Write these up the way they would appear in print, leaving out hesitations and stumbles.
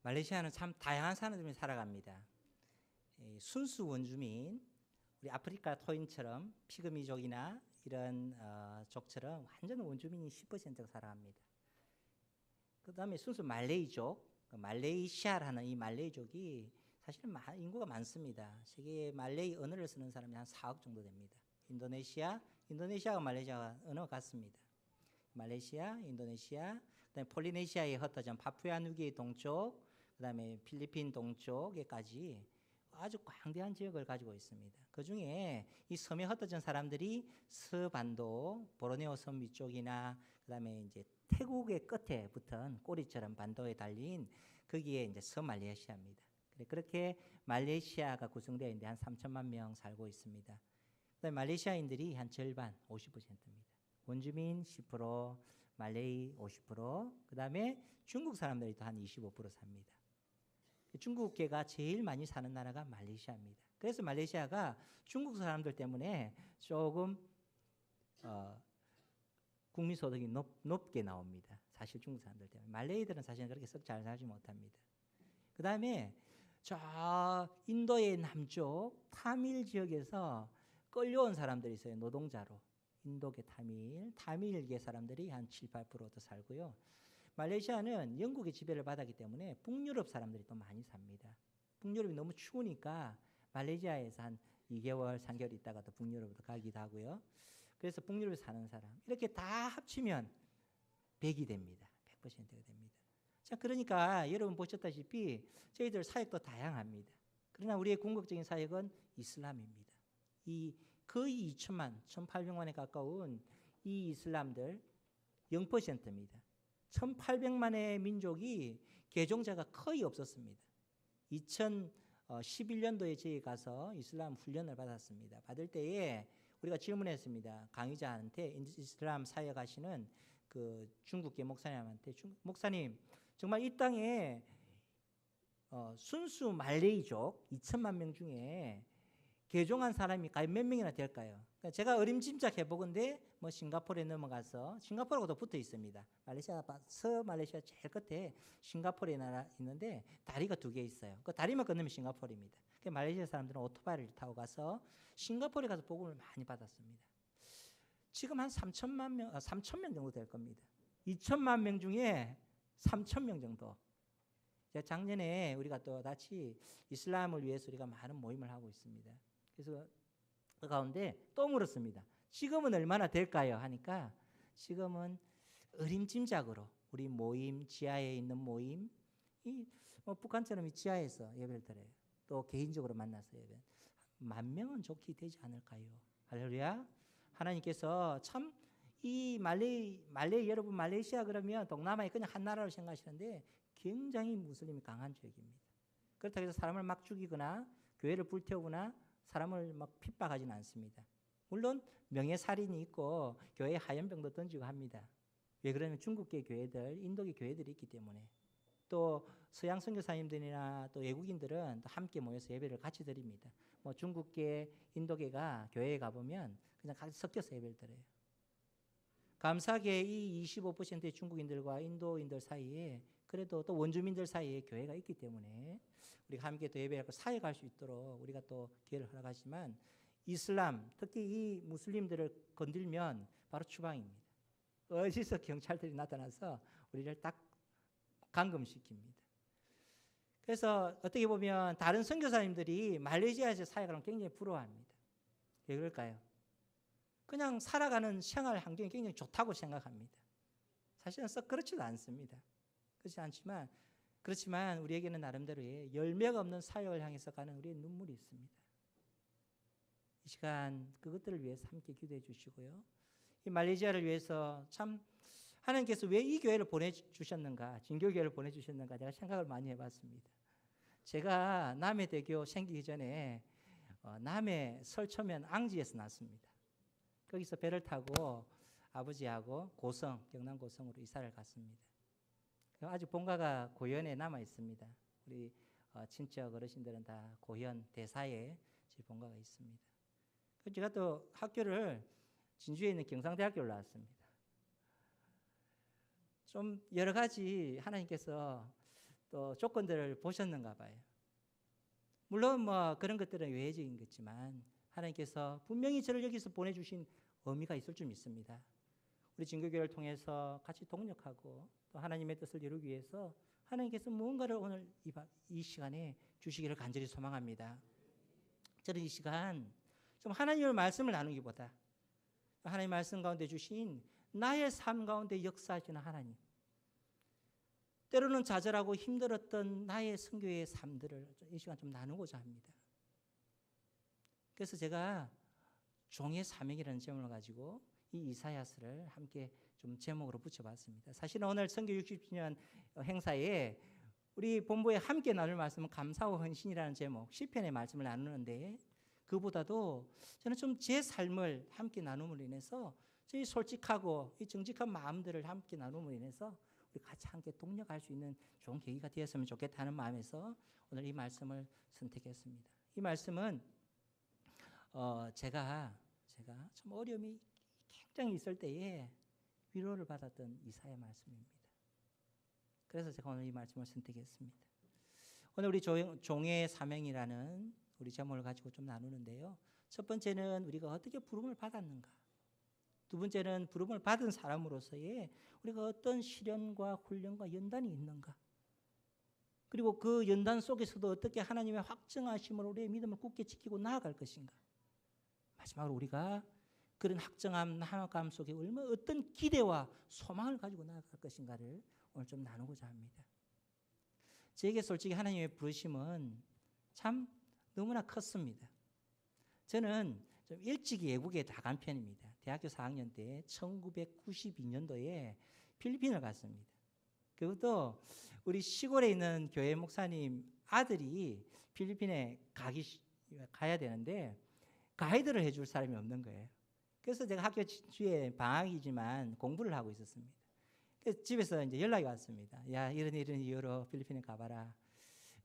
말레이시아는 참 다양한 사람들이 살아갑니다. 순수 원주민, 우리 아프리카 토인처럼 피그미족이나 이런 족처럼 완전 원주민이 10%가 살아갑니다. 그 다음에 순수 말레이족, 말레이시아라는 이 말레이족이 사실은 인구가 많습니다. 세계에 말레이 언어를 쓰는 사람이 한 4억 정도 됩니다. 인도네시아가 말레이시아가 언어가 같습니다. 말레이시아, 인도네시아, 그다음에 폴리네시아에 흩어진 파푸아뉴기니 동쪽, 그다음에 필리핀 동쪽에까지 아주 광대한 지역을 가지고 있습니다. 그 중에 이 섬에 흩어진 사람들이 서반도, 보르네오 섬 위쪽이나 그다음에 이제 태국의 끝에 붙은 꼬리처럼 반도에 달린 거기에 이제 서말레이시아입니다. 그렇게 말레이시아가 구성되어 있는데 한 3천만 명 살고 있습니다. 그다음에 말레이시아인들이 한 절반, 50%입니다. 원주민 10%, 말레이 50%, 그다음에 중국 사람들이 또 한 25% 삽니다. 중국계가 제일 많이 사는 나라가 말레이시아입니다. 그래서 말레이시아가 중국 사람들 때문에 조금 국민소득이 높게 나옵니다. 사실 중국 사람들 때문에. 말레이들은 사실 그렇게 썩 잘 살지 못합니다. 그 다음에 저 인도의 남쪽 타밀 지역에서 끌려온 사람들이 있어요. 노동자로. 인도계 타밀계 사람들이 한 7, 8%도 살고요. 말레이시아는 영국의 지배를 받았기 때문에 북유럽 사람들이 또 많이 삽니다. 북유럽이 너무 추우니까 말레이시아에서 한 2개월, 3개월 있다가 또 북유럽으로 가기도 하고요. 그래서 북유럽에 사는 사람 이렇게 다 합치면 100이 됩니다. 100%가 됩니다. 자, 그러니까 여러분 보셨다시피 저희들 사역도 다양합니다. 그러나 우리의 궁극적인 사역은 이슬람입니다. 이 거의 2천만, 1,800만에 가까운 이 이슬람들 0%입니다. 1,800만의 민족이 개종자가 거의 없었습니다. 2011년도에 저희 가서 이슬람 훈련을 받았습니다. 받을 때에 우리가 질문했습니다. 강의자한테 이슬람 사역하시는 그 중국계 목사님한테 목사님 정말 이 땅에 순수 말레이족 2천만 명 중에 개종한 사람이 과연 몇 명이나 될까요? 그러니까 제가 어림짐작 해보건데 뭐 싱가포르에 넘어가서 싱가포르하고도 붙어 있습니다. 서말레이시아 제일 끝에 싱가포르에 나라 있는데 다리가 2개 있어요. 그 다리만 건너면 싱가포르입니다. 그러니까 말레이시아 사람들은 오토바이를 타고 가서 싱가포르에 가서 복음을 많이 받았습니다. 지금 한 3천만 명, 3천 명 정도 될 겁니다. 2천만 명 중에 3천 명 정도. 작년에 우리가 또 같이 이슬람을 위해서 우리가 많은 모임을 하고 있습니다. 그래서 그 가운데 또 물었습니다. 지금은 얼마나 될까요? 하니까 지금은 어림짐작으로 우리 모임, 지하에 있는 모임, 북한처럼 이 지하에서 예배를 드려요. 또 개인적으로 만나서 예배. 10,000명은 좋게 되지 않을까요? 할렐루야. 하나님께서 참 이 말레이 여러분 말레이시아 그러면 동남아에 그냥 한 나라로 생각하시는데 굉장히 무슬림이 강한 지역입니다. 그렇다고 해서 사람을 막 죽이거나 교회를 불태우거나 사람을 막 핍박하지는 않습니다. 물론 명예살인이 있고 교회에 하얀병도 던지고 합니다. 왜 그러냐면 중국계 교회들, 인도계 교회들이 있기 때문에. 또 서양 선교사님들이나 또 외국인들은 또 함께 모여서 예배를 같이 드립니다. 뭐 중국계, 인도계가 교회에 가보면 그냥 같이 섞여서 예배를 드려요. 감사하게 이 25%의 중국인들과 인도인들 사이에 그래도 또 원주민들 사이에 교회가 있기 때문에 우리가 함께 또 예배하고 사역할 수 있도록 우리가 또 기회를 허락하지만 이슬람, 특히 이 무슬림들을 건들면 바로 추방입니다. 어디서 경찰들이 나타나서 우리를 딱 감금시킵니다. 그래서 어떻게 보면 다른 선교사님들이 말레이시아에서 사역하면 굉장히 부러워합니다. 왜 그럴까요? 그냥 살아가는 생활 환경이 굉장히 좋다고 생각합니다. 사실은 썩 그렇지도 않습니다. 그렇지 않지만 그렇지만 우리에게는 나름대로의 열매가 없는 사역을 향해서 가는 우리의 눈물이 있습니다. 이 시간 그것들을 위해서 함께 기도해 주시고요. 이 말레이시아를 위해서 참 하나님께서 왜 이 교회를 보내주셨는가, 진교교회를 보내주셨는가 제가 생각을 많이 해봤습니다. 제가 남해대교 생기기 전에 남해 설초면 앙지에서 났습니다. 거기서 배를 타고 아버지하고 고성, 경남 고성으로 이사를 갔습니다. 아직 본가가 고현에 남아 있습니다. 우리 친척 어르신들은 다 고현 대사에 제 본가가 있습니다. 제가 또 학교를 진주에 있는 경상대학교를 나왔습니다. 좀 여러 가지 하나님께서 또 조건들을 보셨는가 봐요. 물론 뭐 그런 것들은 외적인 거지만 하나님께서 분명히 저를 여기서 보내주신 의미가 있을 줄 믿습니다. 우리 진교교회를 통해서 같이 동력하고 또 하나님의 뜻을 이루기 위해서 하나님께서 무언가를 오늘 이 시간에 주시기를 간절히 소망합니다. 저는 이 시간 좀 하나님의 말씀을 나누기보다 하나님의 말씀 가운데 주신 나의 삶 가운데 역사하시는 하나님, 때로는 좌절하고 힘들었던 나의 선교의 삶들을 이 시간 좀 나누고자 합니다. 그래서 제가 종의 사명이라는 제목을 가지고 이 이사야서를 함께 좀 제목으로 붙여봤습니다. 사실은 오늘 선교 60주년 행사에 우리 본부에 함께 나눌 말씀은 감사와 헌신이라는 제목, 시편의 말씀을 나누는데 그보다도 저는 좀 제 삶을 함께 나눔으로 인해서 저희 솔직하고 이 정직한 마음들을 함께 나눔으로 인해서 우리 같이 함께 동력할 수 있는 좋은 계기가 되었으면 좋겠다는 마음에서 오늘 이 말씀을 선택했습니다. 이 말씀은 제가 좀 어려움이 굉장히 있을 때에 위로를 받았던 이사야 말씀입니다. 그래서 제가 오늘 이 말씀을 선택했습니다. 오늘 우리 종의 사명이라는 우리 제목을 가지고 좀 나누는데요. 첫 번째는 우리가 어떻게 부름을 받았는가. 두 번째는 부름을 받은 사람으로서의 우리가 어떤 시련과 훈련과 연단이 있는가. 그리고 그 연단 속에서도 어떻게 하나님의 확정하심으로 우리의 믿음을 굳게 지키고 나아갈 것인가. 마지막으로 우리가 그런 확정함, 나아감 속에 얼마나 어떤 기대와 소망을 가지고 나아갈 것인가를 오늘 좀 나누고자 합니다. 저에게 솔직히 하나님의 부르심은 참 너무나 컸습니다. 저는 좀 일찍 외국에 나간 편입니다. 대학교 4학년 때 1992년도에 필리핀을 갔습니다. 그것도 우리 시골에 있는 교회 목사님 아들이 필리핀에 가야 되는데 가이드를 해줄 사람이 없는 거예요. 그래서 제가 학교 주에 방학이지만 공부를 하고 있었습니다. 그래서 집에서 이제 연락이 왔습니다. 야, 이런 이유로 필리핀에 가봐라.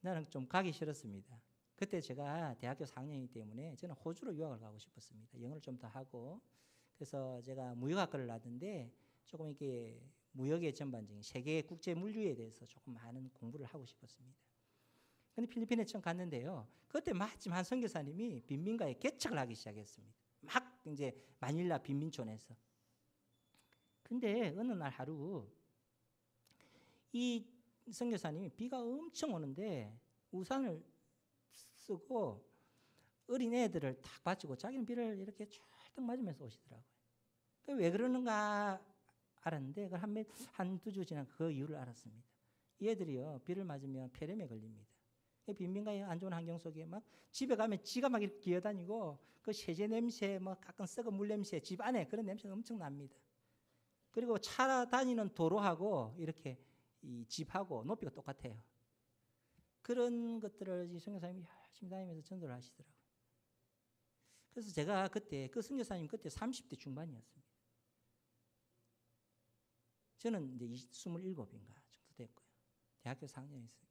나는 좀 가기 싫었습니다. 그때 제가 대학교 4학년이기 때문에 저는 호주로 유학을 가고 싶었습니다. 영어를 좀 더 하고. 그래서 제가 무역학과를 나왔는데 조금 이렇게 무역의 전반적인 세계 국제 물류에 대해서 조금 많은 공부를 하고 싶었습니다. 근데 필리핀에 처음 갔는데요. 그때 마침 한 선교사님이 빈민가에 개척을 하기 시작했습니다. 막 이제 마닐라 빈민촌에서. 근데 어느 날 하루 이 선교사님이 비가 엄청 오는데 우산을 쓰고 어린애들을 탁 받치고 자기는 비를 이렇게 쫙 맞으면서 오시더라고요. 왜 그러는가 알았는데 그걸 한두 주 지난 그 이유를 알았습니다. 이 애들이요 비를 맞으면 폐렴에 걸립니다. 빈민가의 안 좋은 환경 속에 막 집에 가면 지가 막 이렇게 기어다니고 그 세제 냄새, 뭐 가끔 썩은 물 냄새, 집 안에 그런 냄새가 엄청 납니다. 그리고 차 다니는 도로하고 이렇게 이 집하고 높이가 똑같아요. 그런 것들을 이 선교사님이 열심히 다니면서 전도를 하시더라고요. 그래서 제가 그때 그 선교사님 그때 30대 중반이었습니다. 저는 이제 27인가 정도 됐고요. 대학교 4학년이었으니까.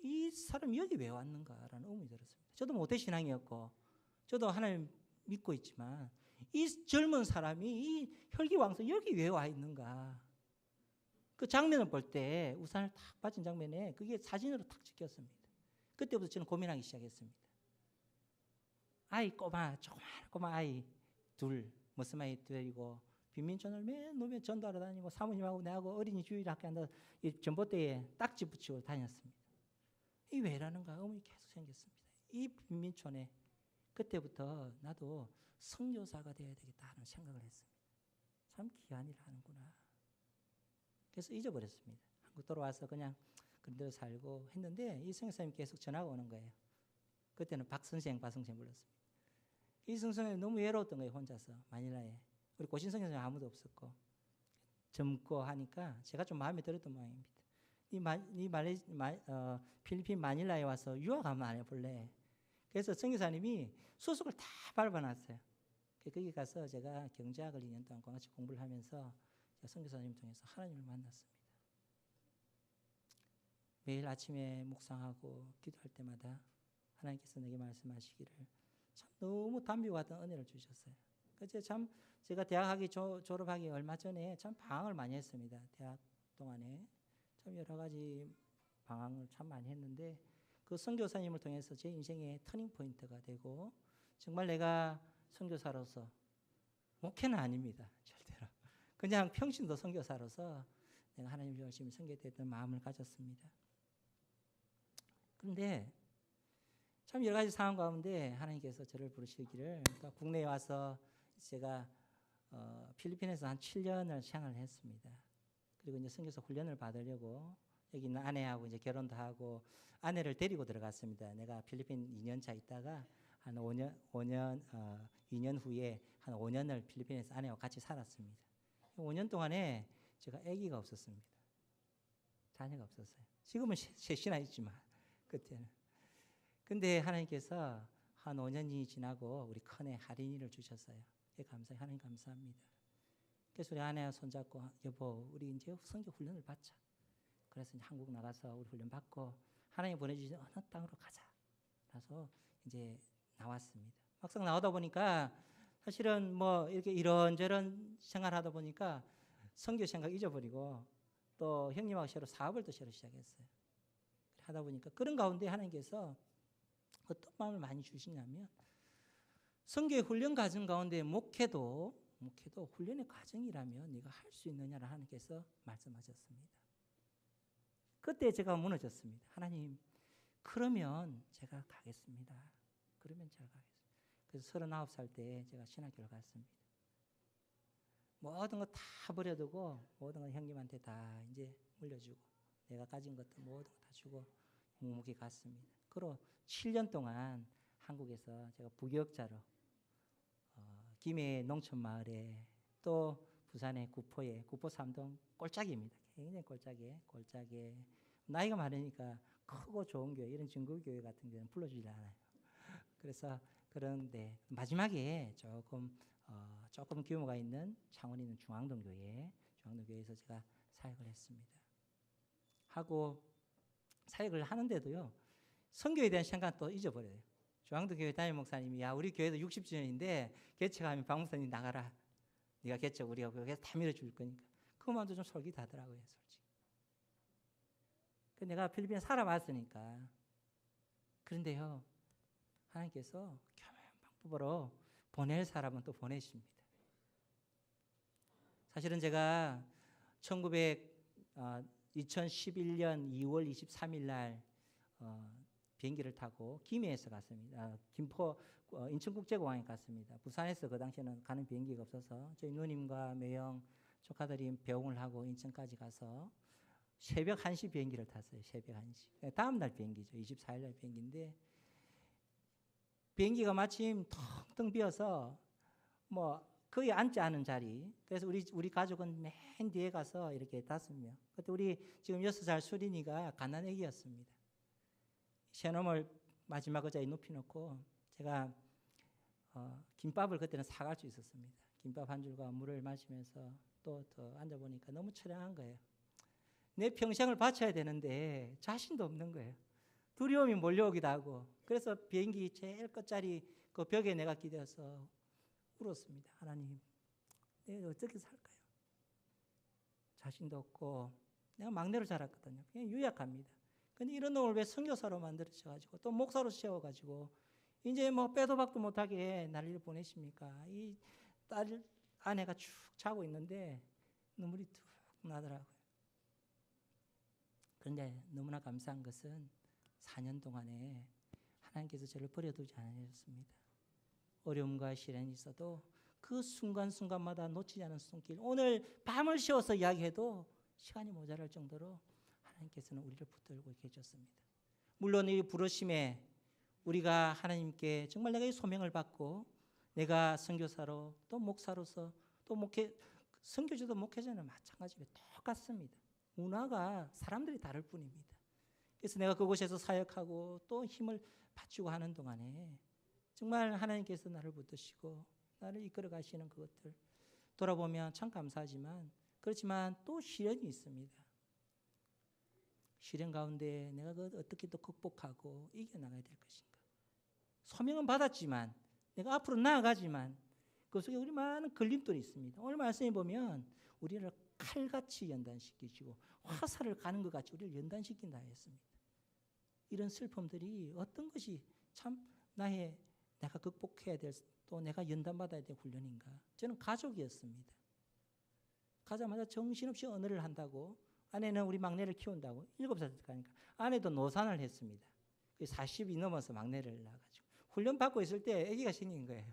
이 사람이 여기 왜 왔는가라는 의문이 들었습니다. 저도 모태 신앙이었고 저도 하나님 믿고 있지만 이 젊은 사람이 이 혈기왕성 여기 왜 와 있는가. 그 장면을 볼 때 우산을 탁 받친 장면에 그게 사진으로 탁 찍혔습니다. 그때부터 저는 고민하기 시작했습니다. 아이 조그만 아이 둘, 무슨 아이 둘이고 빈민촌을 맨 놓으면 전도하러 다니고 사모님하고 내하고 어린이 주일 학교 한다 이 전봇대에 딱지 붙이고 다녔습니다. 이 왜라는가 의문이 계속 생겼습니다. 이 빈민촌에 그때부터 나도 선교사가 되어야 되겠다 하는 생각을 했습니다. 참 귀한 일을 하는구나. 그래서 잊어버렸습니다. 한국 돌아와서 그냥 그런 대로 살고 했는데 이 선교사님 계속 전화가 오는 거예요. 그때는 박 선생 불렀습니다. 이 선생님이 너무 외로웠던 거예요. 혼자서 마닐라에. 우리 고신 선교사님 아무도 없었고 젊고 하니까 제가 좀 마음에 들었던 모양입니다. 필리핀 마닐라에 와서 유학 한번 안 해볼래. 그래서 선교사님이 수속을 다 밟아놨어요. 거기 가서 제가 경제학을 2년 동안 같이 공부를 하면서 선교사님 통해서 하나님을 만났습니다. 매일 아침에 묵상하고 기도할 때마다 하나님께서 내게 말씀하시기를 참 너무 담비와 같은 은혜를 주셨어요. 그래서 참 제가 대학하기 졸업하기 얼마 전에 참 방황을 많이 했습니다. 대학 동안에 참 여러 가지 방황을 참 많이 했는데 그 선교사님을 통해서 제 인생의 터닝 포인트가 되고 정말 내가 선교사로서 목회는 아닙니다. 절대로. 그냥 평신도 선교사로서 내가 하나님을 열심히 섬겨야겠다는 마음을 가졌습니다. 그런데 참 여러 가지 상황 가운데 하나님께서 저를 부르시기를 그러니까 국내에 와서 제가 필리핀에서 한 7년을 생활을 했습니다. 그리고 이제 선교사 훈련을 받으려고 여기 있는 아내하고 이제 결혼도 하고 아내를 데리고 들어갔습니다. 내가 필리핀 2년 차 있다가 한 2년 후에 한 5년을 필리핀에서 아내와 같이 살았습니다. 5년 동안에 제가 아기가 없었습니다. 자녀가 없었어요. 지금은 셋이나 있지만 그때는. 근데 하나님께서 한 5년이 지나고 우리 큰애 할인이를 주셨어요. 감사해요. 하나님 감사합니다. 그래서 우리 아내와 손잡고 여보 우리 이제 선교 훈련을 받자. 그래서 이제 한국 나가서 우리 훈련 받고 하나님 보내주신 어느 땅으로 가자. 그래서 이제 나왔습니다. 막상 나오다 보니까 사실은 뭐 이렇게 이런저런 생활하다 보니까 선교 생각 잊어버리고 또 형님하고 새로 사업을 또 새로 시작했어요. 하다 보니까 그런 가운데 하나님께서 어떤 마음을 많이 주시냐면 선교의 훈련 과정 가운데 목회도 훈련의 과정이라면 네가 할 수 있느냐라 하나님께서 말씀하셨습니다. 그때 제가 무너졌습니다. 하나님 그러면 제가 가겠습니다. 그러면 제가 가겠습니다. 그래서 39살 때 제가 신학교를 갔습니다. 모든 거 다 버려두고 모든 거 형님한테 다 이제 물려주고 내가 가진 것도 모든 거 다 주고 묵묵히 갔습니다. 그리고 7년 동안 한국에서 제가 부교역자로 김해 농촌마을에 또 부산의 구포에 구포 3동 꼴짝이입니다. 굉장히 꼴짝에 나이가 많으니까 크고 좋은 교회 이런 중고교회 같은 데는 불러주지 않아요. 그래서 그런데 마지막에 조금 규모가 있는 창원에 있는 중앙동교회에서 제가 사역을 했습니다. 하고 사역을 하는데도요 선교에 대한 생각 또 잊어버려요. 중앙동교회 담임 목사님이 야 우리 교회도 60주년인데 개척하면 박 목사님 나가라. 네가 개척 우리가 교회에서 다 밀어줄 거니까. 그것만도 좀 솔깃하더라고요. 솔직히. 내가 필리핀에 살아봤으니까. 그런데요 하나님께서 교묘한 방법으로 보낼 사람은 또 보내십니다. 사실은 제가 2011년 2월 23일 날 비행기를 타고 김해에서 갔습니다. 김포 인천국제공항에 갔습니다. 부산에서 그 당시에는 가는 비행기가 없어서 저희 누님과 매형 조카들이 배웅을 하고 인천까지 가서 새벽 1시 비행기를 탔어요. 새벽 1시. 다음 날 비행기죠. 24일 날 비행기인데 비행기가 마침 텅텅 비어서 뭐 거의 앉지 않은 자리. 그래서 우리 가족은 맨 뒤에 가서 이렇게 5명. 그때 우리 지금 6살 수린이가 갓난 애기였습니다. 새놈을 마지막 의자에 눕히 놓고 제가 김밥을 그때는 사갈 수 있었습니다. 김밥 한 줄과 물을 마시면서 또 앉아보니까 너무 처량한 거예요. 내 평생을 바쳐야 되는데 자신도 없는 거예요. 두려움이 몰려오기도 하고 그래서 비행기 제일 끝자리 그 벽에 내가 기대어서 울었습니다. 하나님 내가 어떻게 살까요? 자신도 없고 내가 막내로 자랐거든요. 그냥 유약합니다. 근데 이런 놈을 왜 선교사로 만들어셔가지고 또 목사로 세워가지고 이제 뭐 빼도 박도 못하게 난리를 보내십니까? 이 딸 아내가 쭉 자고 있는데 눈물이 툭 나더라고요. 그런데 너무나 감사한 것은 4년 동안에 하나님께서 저를 버려두지 않으셨습니다. 어려움과 시련이 있어도 그 순간순간마다 놓치지 않은 손길. 오늘 밤을 새워서 이야기해도 시간이 모자랄 정도로 하나님께서는 우리를 붙들고 계셨습니다. 물론 이 부르심에 우리가 하나님께 정말 내가 이 소명을 받고 내가 선교사로 또 목사로서 또 선교지도 목회자는 마찬가지로 똑같습니다. 문화가 사람들이 다를 뿐입니다. 그래서 내가 그곳에서 사역하고 또 힘을 바치고 하는 동안에 정말 하나님께서 나를 붙드시고 나를 이끌어 가시는 그것들 돌아보면 참 감사하지만 그렇지만 또 시련이 있습니다. 시련 가운데 내가 그걸 어떻게 또 극복하고 이겨나가야 될 것인가. 소명은 받았지만 내가 앞으로 나아가지만 그 속에 우리 많은 걸림돌이 있습니다. 오늘 말씀에 보면 우리를 칼같이 연단시키시고 화살을 가는 것 같이 우리를 연단시킨다 했습니다. 이런 슬픔들이 어떤 것이 참 내가 극복해야 될, 또 내가 연단받아야 될 훈련인가. 저는 가족이었습니다. 가자마자 정신없이 언어를 한다고, 아내는 우리 막내를 키운다고 7살 때 가니까 아내도 노산을 했습니다. 40이 넘어서 막내를 낳아가지고 훈련 받고 있을 때 아기가 생긴 거예요.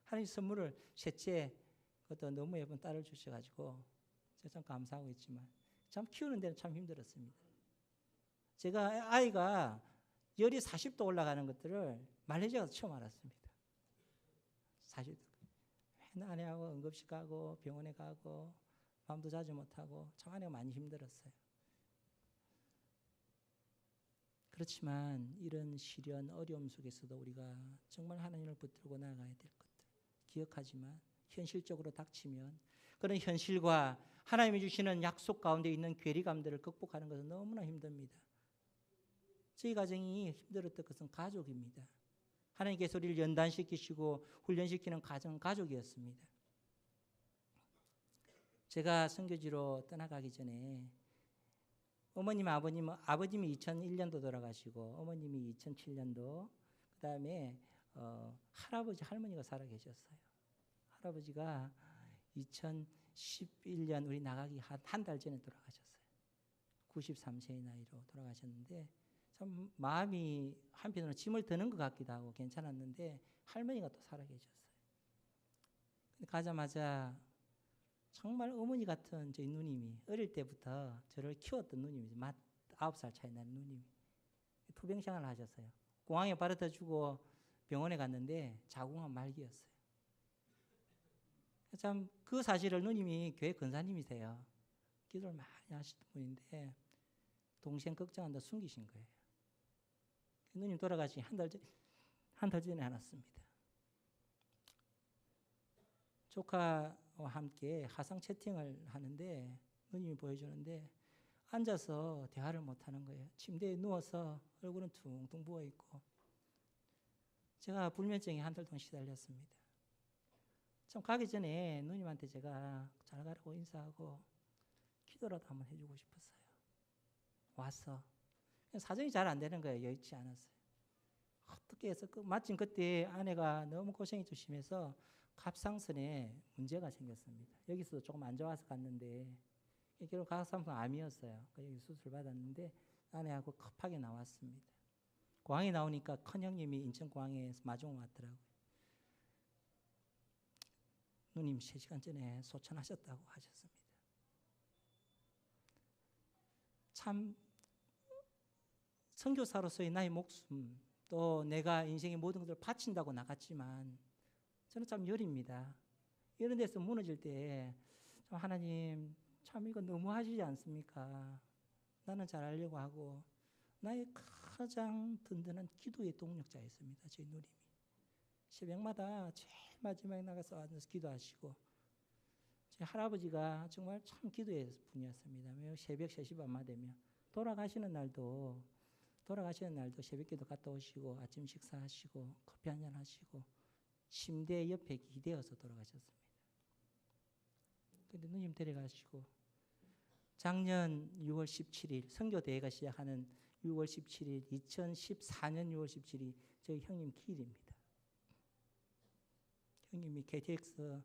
하나님 선물을 셋째, 그것도 너무 예쁜 딸을 주셔가지고 제가 참 감사하고 있지만 참 키우는 데는 참 힘들었습니다. 제가 아이가 열이 40도 올라가는 것들을 말레이시아 가서 처음 알았습니다. 40도. 맨날 아내하고 응급실 가고 병원에 가고 밤도 자지 못하고 참 아내가 많이 힘들었어요. 그렇지만 이런 시련, 어려움 속에서도 우리가 정말 하나님을 붙들고 나아가야 될 것들 기억하지만 현실적으로 닥치면 그런 현실과 하나님이 주시는 약속 가운데 있는 괴리감들을 극복하는 것은 너무나 힘듭니다. 저희 가정이 힘들었던 것은 가족입니다. 하나님께서 우리를 연단시키시고 훈련시키는 가족이었습니다. 제가 선교지로 떠나가기 전에 어머님, 아버님이 2001년도 돌아가시고 어머님이 2007년도, 그 다음에 할아버지, 할머니가 살아계셨어요. 할아버지가 2011년 우리 나가기 한 달 전에 돌아가셨어요. 93세의 나이로 돌아가셨는데 참 마음이 한편으로는 짐을 드는 것 같기도 하고 괜찮았는데 할머니가 또 살아계셨어요. 가자마자 정말 어머니 같은 저희 누님이 어릴 때부터 저를 키웠던 누님이죠. 9살 차이 나는 누님이 투병 생활을 하셨어요. 공항에 바르다 주고 병원에 갔는데 자궁암 말기였어요. 참 그 사실을 누님이 교회 권사님이세요. 기도를 많이 하시던 분인데 동생 걱정한다 숨기신 거예요. 누님 돌아가시 한 달 전에 알았습니다. 조카와 함께 화상 채팅을 하는데 누님이 보여주는데 앉아서 대화를 못하는 거예요. 침대에 누워서 얼굴은 퉁퉁 부어있고 제가 불면증에 한 달 동안 시달렸습니다. 참 가기 전에 누님한테 제가 잘 가라고 인사하고 기도라도 한번 해주고 싶었어요. 와서 사정이 잘 안 되는 거예요. 여의치 않았어요. 어떻게 해서 마침 그때 아내가 너무 고생이 좀 심해서 갑상선에 문제가 생겼습니다. 여기서도 조금 안 좋아서 갔는데 결국 갑상선 암이었어요. 여기 수술 받았는데 아내하고 급하게 나왔습니다. 공항에 나오니까 큰형님이 인천공항에서 마중 왔더라고요. 누님 3시간 전에 소천하셨다고 하셨습니다. 참 선교사로서의 나의 목숨, 또 내가 인생의 모든 것을 바친다고 나갔지만 저는 참 여립니다. 이런 데서 무너질 때 참 하나님 참 이거 너무 하시지 않습니까? 나는 잘하려고 하고 나의 가장 든든한 기도의 동력자였습니다. 저희 누님이. 새벽마다 제일 마지막에 나가서 앉아서 기도하시고 제 할아버지가 정말 참 기도의 분이었습니다. 새벽 3시 반만 되면 돌아가시는 날도 새벽기도 갔다 오시고 아침 식사하시고 커피 한잔 하시고 침대 옆에 기대어서 돌아가셨습니다. 근데 누님 데려가시고 작년 6월 17일 선교대회가 시작하는 6월 17일 2014년 6월 17일 저희 형님 기일입니다. 형님이 KTX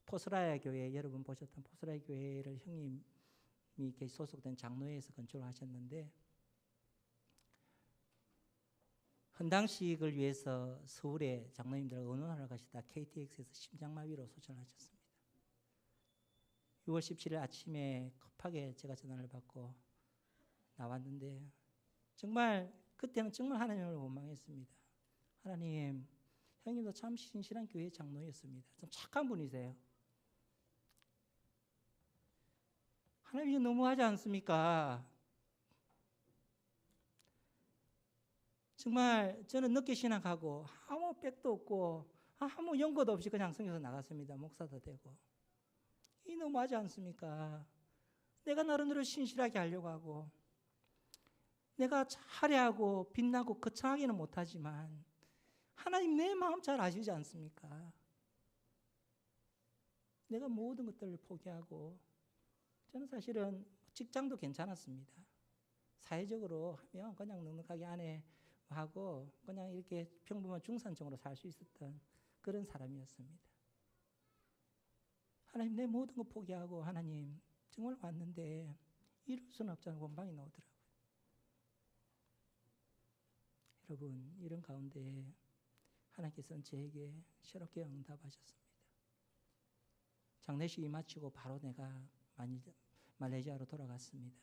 포스라야 교회, 여러분 보셨던 포스라야 교회를 형님이 소속된 장로회에서 건축을 하셨는데 헌당식을 위해서 서울에 장로님들과 의논하러 가시다 KTX에서 심장마비로 소천하셨습니다. 6월 17일 아침에 급하게 제가 전화를 받고 나왔는데 정말 그때는 정말 하나님을 원망했습니다. 하나님, 형님도 참 신실한 교회 장로였습니다. 좀 착한 분이세요. 하나님 이거 너무하지 않습니까? 정말 저는 늦게 신학하고 아무 백도 없고 아무 연고도 없이 그냥 성경에서 나갔습니다. 목사도 되고. 이 너무하지 않습니까? 내가 나름대로 신실하게 하려고 하고 내가 화려하고 빛나고 거창하게는 못하지만 하나님 내 마음 잘 아시지 않습니까? 내가 모든 것들을 포기하고 저는 사실은 직장도 괜찮았습니다. 사회적으로 하면 그냥 넉넉하게 아내 하고 그냥 이렇게 평범한 중산층으로 살 수 있었던 그런 사람이었습니다. 하나님, 내 모든 거 포기하고 하나님 정말 왔는데 이룰 수는 없잖아요. 원망이 나오더라고요. 여러분, 이런 가운데 하나님께서는 저에게 새롭게 응답하셨습니다. 장례식이 마치고 바로 내가 말레이시아로 돌아갔습니다.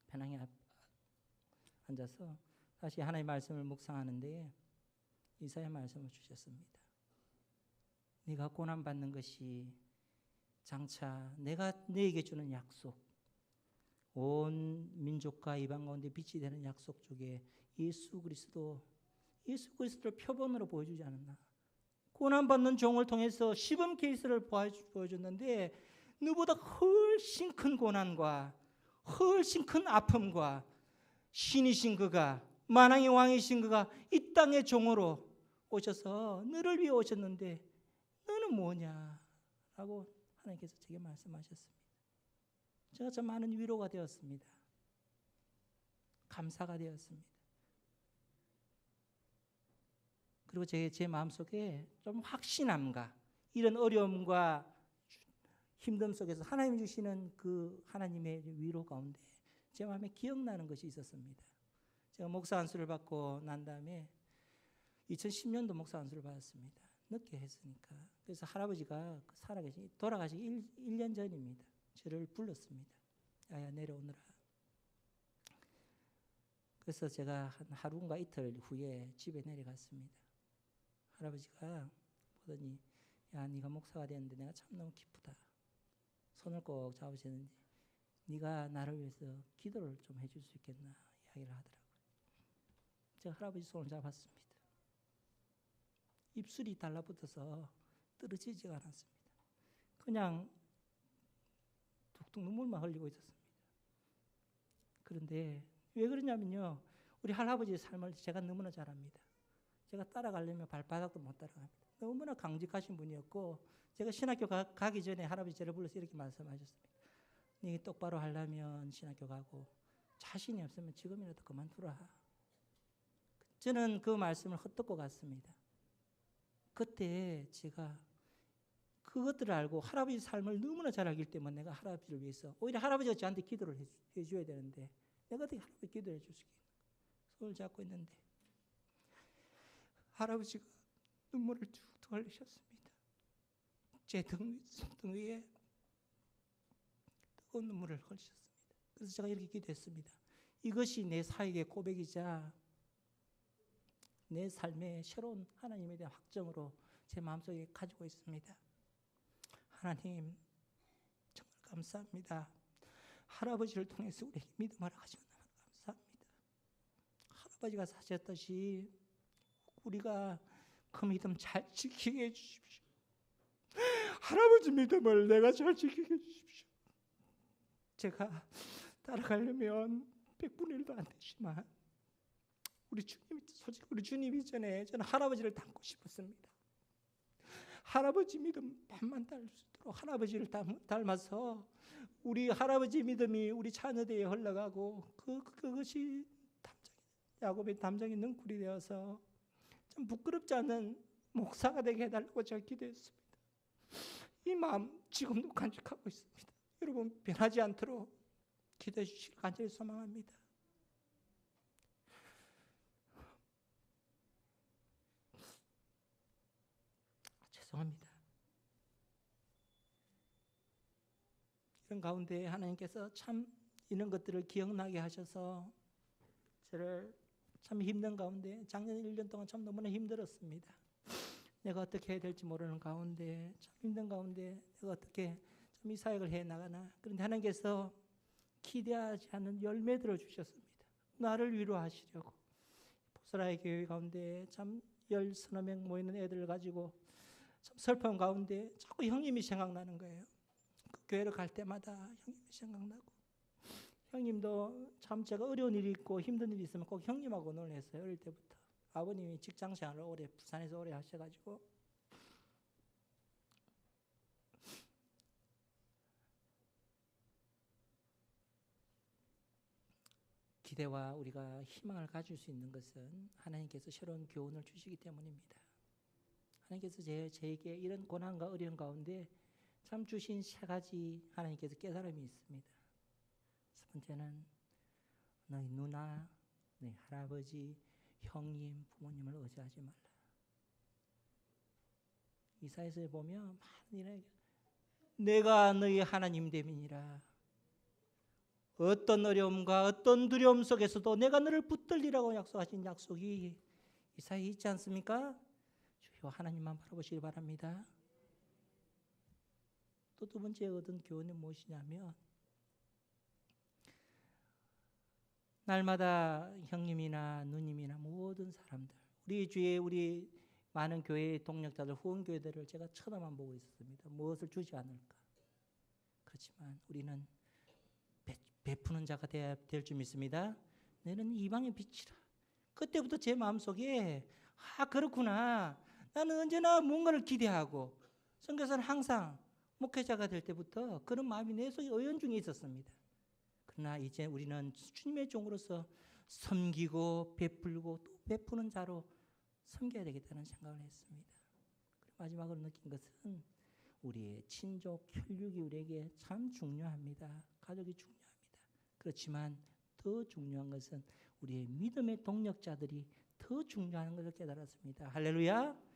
배낭에 앉아서 다시 하나님의 말씀을 묵상하는데 이사야 말씀을 주셨습니다. 네가 고난받는 것이 장차 내가 너에게 주는 약속, 온 민족과 이방 가운데 빛이 되는 약속 중에 예수 그리스도를 표본으로 보여주지 않았나. 고난받는 종을 통해서 시범 케이스를 보여줬는데 누구보다 훨씬 큰 고난과 훨씬 큰 아픔과 신이신 그가, 만왕의 왕이신 그가 이 땅의 종으로 오셔서 너를 위해 오셨는데 너는 뭐냐? 라고 하나님께서 제게 말씀하셨습니다. 제가 참 많은 위로가 되었습니다. 감사가 되었습니다. 그리고 제 마음속에 좀 확신함과 이런 어려움과 힘듦 속에서 하나님 주시는 그 하나님의 위로 가운데 제 마음에 기억나는 것이 있었습니다. 제가 목사 안수를 받고 난 다음에 2010년도 목사 안수를 받았습니다. 늦게 했으니까. 그래서 할아버지가 돌아가시기 1년 전입니다. 저를 불렀습니다. 야야 내려오느라. 그래서 제가 한 하루인가 이틀 후에 집에 내려갔습니다. 할아버지가 보더니 야 네가 목사가 됐는데 내가 참 너무 기쁘다. 손을 꼭 잡으시는데 네가 나를 위해서 기도를 좀 해줄 수 있겠나 이야기를 하더라고요. 제가 할아버지 손을 잡았습니다. 입술이 달라붙어서 떨어지지가 않았습니다. 그냥 툭툭 눈물만 흘리고 있었습니다. 그런데 왜 그러냐면요. 우리 할아버지의 삶을 제가 너무나 잘 압니다. 제가 따라가려면 발바닥도 못 따라갑니다. 너무나 강직하신 분이었고 제가 신학교 가기 전에 할아버지 저를 불러서 이렇게 말씀하셨습니다. 네 똑바로 하려면 신학교 가고 자신이 없으면 지금이라도 그만두라. 저는 그 말씀을 헛듣고 갔습니다. 그때 제가 그것들을 알고 할아버지 삶을 너무나 잘 알기 때문에 내가 할아버지를 위해서 오히려 할아버지가 저한테 기도를 해줘야 되는데 내가 어떻게 할아버지 기도를 해줄 수 있겠나. 손을 잡고 있는데 할아버지가 눈물을 쭉 흘리셨습니다. 제 등 위에 뜨거운 눈물을 흘리셨습니다. 그래서 제가 이렇게 기도했습니다. 이것이 내 사역의 고백이자 내 삶의 새로운 하나님에 대한 확정으로 제 마음속에 가지고 있습니다. 하나님 정말 감사합니다. 할아버지를 통해서 우리에게 믿음을 가지고 감사합니다. 할아버지가 사셨듯이 우리가 그 믿음 잘 지키게 해주십시오. 할아버지 믿음을 내가 잘 지키게 해주십시오. 제가 따라가려면 100분의 1도 안 되지만 솔직히 우리 주님 이전에 저는 할아버지를 닮고 싶었습니다. 할아버지 믿음 반만 닮을 수 있도록 할아버지를 닮아서 우리 할아버지 믿음이 우리 자녀대에 흘러가고 그것이 야곱의 담장이 능쿨이 되어서 참 부끄럽지 않은 목사가 되게 해달라고 제가 기도했습니다. 이 마음 지금도 간직하고 있습니다. 여러분 변하지 않도록 기도해 주시길 간절히 소망합니다. 죄송합니다. 이런 가운데 하나님께서 참 이런 것들을 기억나게 하셔서 저를 참 힘든 가운데 작년 1년 동안 참 너무나 힘들었습니다. 내가 어떻게 해야 될지 모르는 가운데 참 힘든 가운데 내가 어떻게 참 이 사역을 해나가나. 그런데 하나님께서 기대하지 않는 열매들을 주셨습니다. 나를 위로하시려고. 보스라의 교회 가운데 참 10서너 명 모이는 애들을 가지고 참 슬픔 가운데 자꾸 형님이 생각나는 거예요. 그 교회를 갈 때마다 형님이 생각나고 형님도 참 제가 어려운 일이 있고 힘든 일이 있으면 꼭 형님하고 논했어요. 어릴 때부터. 아버님이 직장생활을 오래 부산에서 오래 하셔가지고 기대와 우리가 희망을 가질 수 있는 것은 하나님께서 새로운 교훈을 주시기 때문입니다. 하나님께서 저에게 이런 고난과 어려움 가운데 참 주신 세 가지 하나님께서 깨달음이 있습니다. 첫 번째는 너희 누나, 너희 할아버지, 형님, 부모님을 의지하지 말라. 이사야서에 보면 많은 내가 너희 하나님 됨이니라. 어떤 어려움과 어떤 두려움 속에서도 내가 너를 붙들리라고 약속하신 약속이 이사야에 있지 않습니까? 주여 하나님만 바라보시기 바랍니다. 또 두 번째 얻은 교훈이 무엇이냐면 날마다 형님이나 누님이나 모든 사람들 우리 주위에 우리 많은 교회의 동력자들 후원 교회들을 제가 쳐다만 보고 있었습니다. 무엇을 주지 않을까. 그렇지만 우리는 베푸는 자가 되어야 될 줄 믿습니다. 너는 이방의 빛이라. 그때부터 제 마음속에 그렇구나. 나는 언제나 뭔가를 기대하고 선교사는 항상 목회자가 될 때부터 그런 마음이 내 속에 의연중에 있었습니다. 그러나 이제 우리는 주님의 종으로서 섬기고 베풀고 또 베푸는 자로 섬겨야 되겠다는 생각을 했습니다. 마지막으로 느낀 것은 우리의 친족, 혈육이 우리에게 참 중요합니다. 가족이 중요합니다. 그렇지만 더 중요한 것은 우리의 믿음의 동력자들이 더 중요한 것을 깨달았습니다. 할렐루야.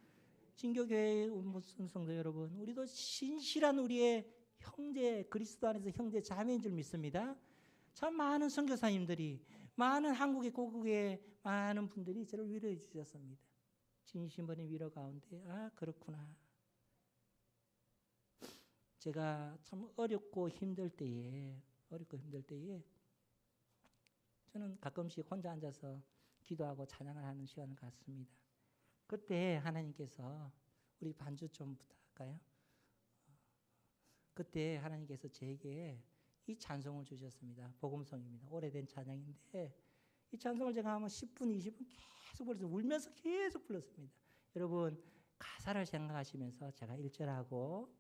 진교교회의 성도 여러분, 우리도 신실한 우리의 형제, 그리스도 안에서 형제 자매인 줄 믿습니다. 참 많은 선교사님들이 많은 한국의 고국의 많은 분들이 저를 위로해 주셨습니다. 진심 어린 위로 가운데 그렇구나. 제가 참 어렵고 힘들 때에 저는 가끔씩 혼자 앉아서 기도하고 찬양을 하는 시간을 갖습니다. 그때 하나님께서 우리 반주 좀 부탁할까요? 그때 하나님께서 제게 이 찬송을 주셨습니다. 복음송입니다. 오래된 찬양인데 이 찬송을 제가 아마 10분, 20분 계속 불렀어요. 울면서 계속 불렀습니다. 여러분 가사를 생각하시면서 제가 1절하고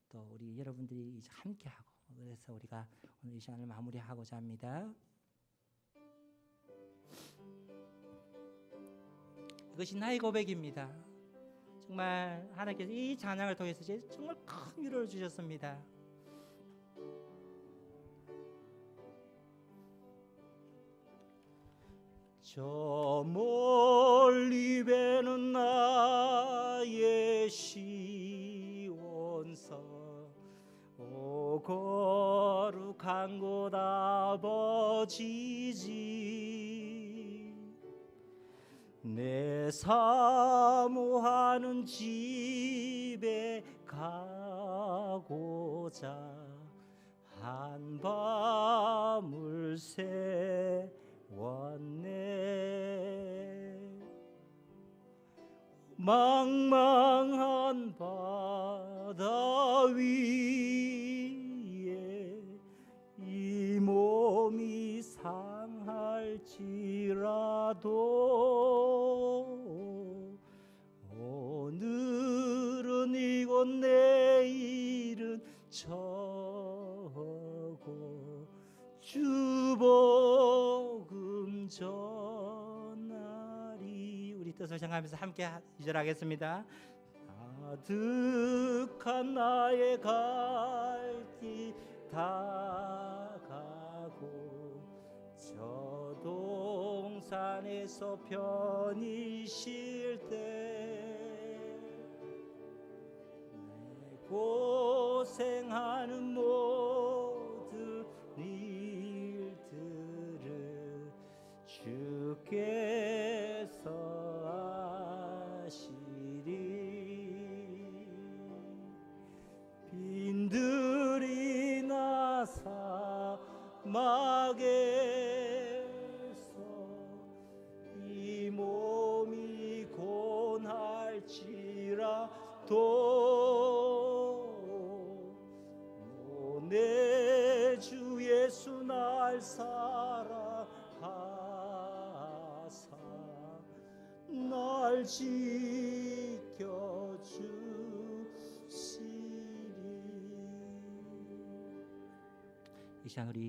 또 우리 여러분들이 이제 함께하고 그래서 우리가 오늘 이 시간을 마무리하고자 합니다. 이것이 나의 고백입니다. 정말 하나님께서 이 찬양을 통해서 정말 큰 위로를 주셨습니다. 저 멀리 배는 나의 시온서 오 거룩한 곳 아버지지 내 사모하는 집에 가고자 한 밤을 새웠네 망망한 바다 위에 이 몸이 상할지라도 오늘은 이곳 내일은 저곳 주복음 전하리 우리 뜻을 생각하면서 함께 2절 하겠습니다. 가득한 나의 갈 길 다 가고 저 동산에서 편히 쉴 때 내 고생하는 모든 일들을 주께서 아시리 빈들이 나 사막에서 이 몸이 곤할지라도 내 주 예수 날 사랑하사 날 지켜주시리 이 시간 우리